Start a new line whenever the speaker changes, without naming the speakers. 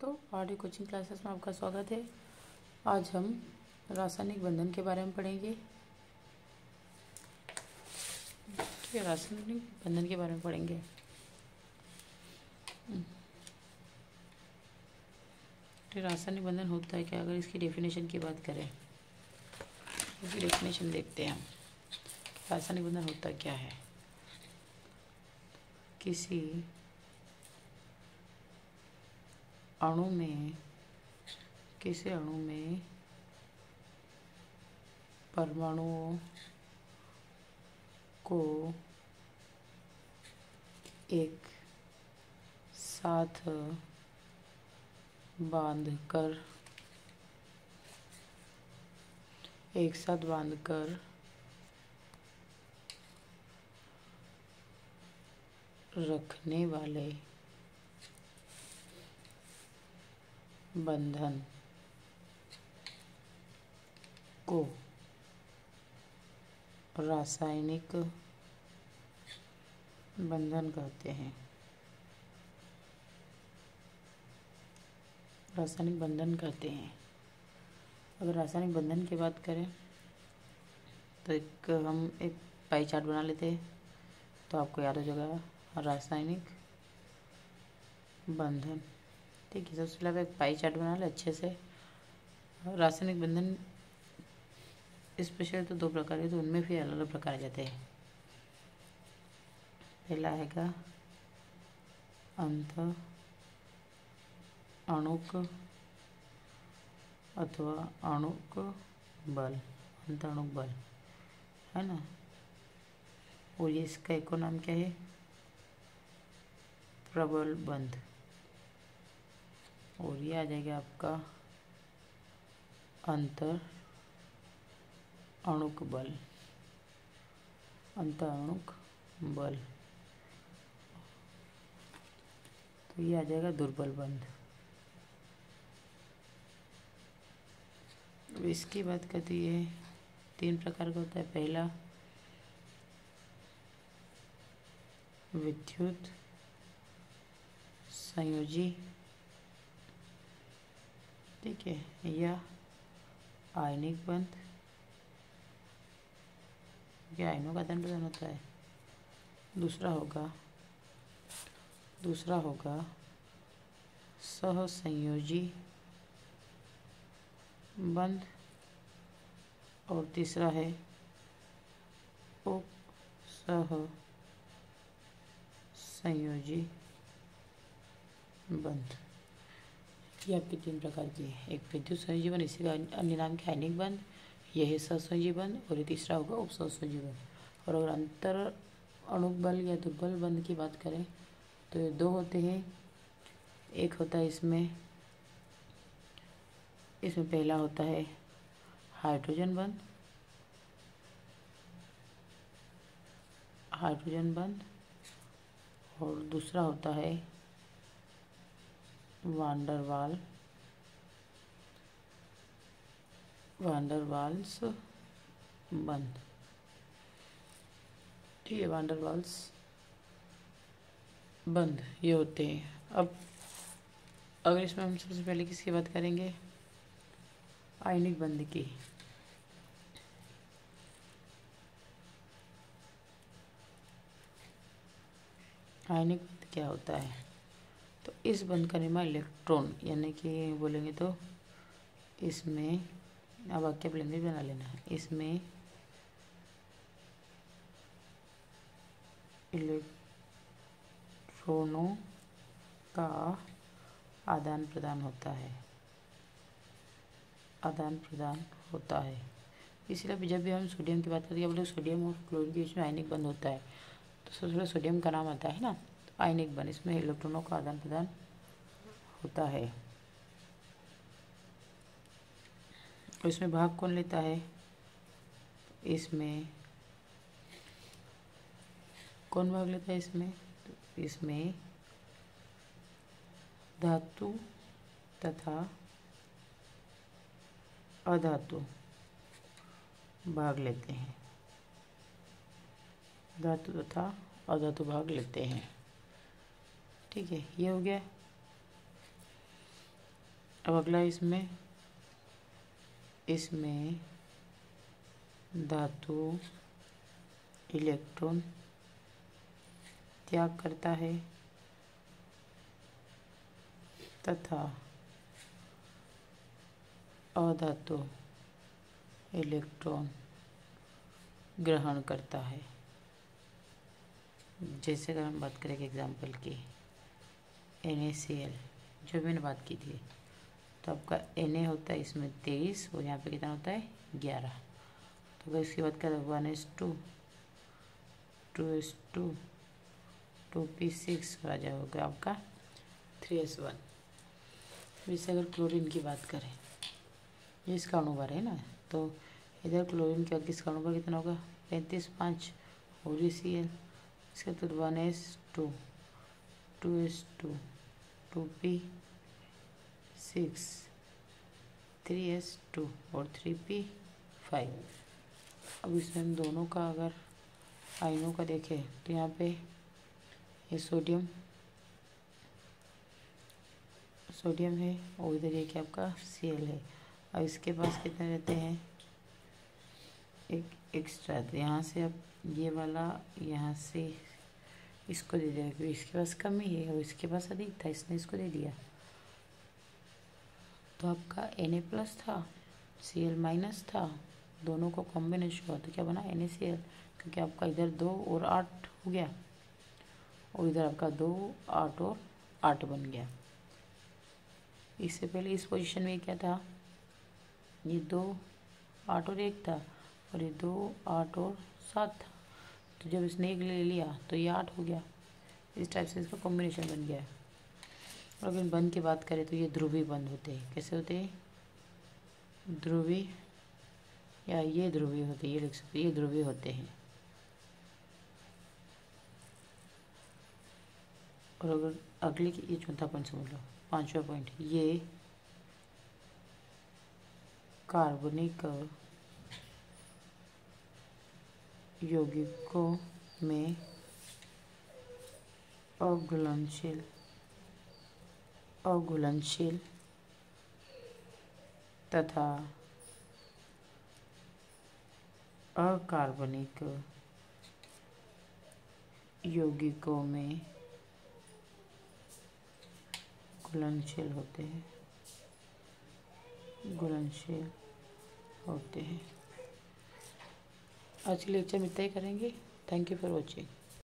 दोस्तों, RD coaching classes में आपका स्वागत है। आज हम रासायनिक बंधन के बारे में पढ़ेंगे। ठीक है, रासायनिक बंधन के बारे में पढ़ेंगे। तो रासायनिक बंधन होता है क्या? अगर इसकी डेफिनेशन की बात करें, इसकी डेफिनेशन देखते हैं हम। रासायनिक बंधन होता क्या है? किसी अणु में परमाणुओं को एक साथ बांधकर रखने वाले बंधन को रासायनिक बंधन कहते हैं। रासायनिक बंधन कहते हैं। अगर रासायनिक बंधन की बात करें तो हम एक पाई चार्ट बना लेते हैं, तो आपको याद हो जाएगा रासायनिक बंधन। ठीक है, सबसे पहले एक पाई चार्ट बना ले अच्छे से। रासायनिक बंधन स्पेशल तो दो प्रकार है, तो उनमें फिर अलग अलग प्रकार आ जाते हैं। पहला हैगा अंत अणुक अथवा अणुक बल, अंत अणुक बल है ना। और ये इसका एक और नाम क्या है? प्रबल बंध। और ये आ जाएगा आपका अंतर अणुक बल, अंतर अणुक बल। तो ये आ जाएगा दुर्बल बंध। अब इसकी बात करती है, तीन प्रकार का होता है। पहला विद्युत संयोजी, ठीक है, या आयनिक बंध, ये आयनों का आदान प्रदान होता है। दूसरा होगा सहसंयोजी बंध, और तीसरा है उपसहसंयोजी बंध। ये आपके तीन प्रकार की है। एक विद्युत संयोजी बंध, इसी का अन्य नाम क्या? आयनिक बंध। यह है सहसंयोजी बंध, और ये तीसरा होगा उपसहसंयोजी बंध। और अगर अंतर अणुक बल या दुर्बल बंध की बात करें तो ये दो होते हैं। एक होता है इसमें पहला होता है हाइड्रोजन बंध, और दूसरा होता है वांडरवाल्स बंध। ठीक है, वांडरवाल्स बंध ये होते हैं। अब अगर इसमें हम सबसे पहले किसकी बात करेंगे? आयनिक बंध की। आयनिक बंध क्या होता है? तो इस बंध का निर्माण इलेक्ट्रॉन, यानी कि बोलेंगे तो इसमें, अब वाक्य प्लेन भी बना लेना, इसमें इलेक्ट्रॉनों का आदान प्रदान होता है। इसलिए जब भी हम सोडियम की बात करते हैं, बोले सोडियम और क्लोरीन के बीच में आयनिक बंध होता है, तो सबसे पहले सोडियम का नाम आता है ना। तो आयनिक बंध, इसमें इलेक्ट्रॉनों का आदान प्रदान होता है। और इसमें भाग कौन लेता है? इसमें कौन भाग लेता है? तो इसमें धातु तथा अधातु भाग लेते हैं। धातु तथा अधातु भाग लेते हैं। ठीक है, ये हो गया। अब अगला इसमें धातु इलेक्ट्रॉन त्याग करता है तथा अधातु इलेक्ट्रॉन ग्रहण करता है। जैसे अगर हम बात करें एग्जाम्पल की NaCl, जो मैंने बात की थी, तो आपका Na होता है इसमें 23 और यहाँ पे कितना होता है 11। तो अगर इसकी बात करें 1s2 2s2 2p6 आ जाएगा आपका 3s1। वैसे अगर क्लोरीन की बात करें, ये इसका अणुभार है ना, तो इधर क्लोरीन का किसका अणुभार कितना होगा 35 5 और Cl इसका तो 1s2 2s2 2p6 3s2 और 3p5। अब इसमें हम दोनों का अगर आयनों का देखें तो यहाँ पे ये सोडियम है और इधर ये क्या आपका Cl है। अब इसके पास कितने रहते हैं, एक एक्स्ट्रा, तो यहाँ से अब ये वाला यहाँ से इसको दे दिया क्योंकि इसके पास कम ही है और इसके पास अधिक था, इसने इसको दे दिया। तो आपका Na+ था, Cl- था, दोनों को कॉम्बिनेशन हुआ तो क्या बना NaCl, क्योंकि आपका इधर 2 और 8 हो गया और इधर आपका 2 8 और 8 बन गया। इससे पहले इस पोजीशन में क्या था, ये 2 8 और 1 था और ये 2 8 और 7 था। तो जब इसने 1 ले लिया तो ये 8 हो गया। इस टाइप से इसका कॉम्बिनेशन बन गया है। और अगर बंध की बात करें तो ये ध्रुवीय बंध होते हैं। कैसे होते हैं, ध्रुवीय, या ये ध्रुवीय होते हैं, ये लिख सकते, ये ध्रुवीय होते हैं। और अगर अगले की, ये चौथा पॉइंट समझ लो, 5वां पॉइंट, ये कार्बनिक यौगिकों में अघुलनशील तथा अकार्बनिक यौगिकों में घुलनशील होते हैं। आज के लेक्चर में इतना ही करेंगे। Thank you for watching.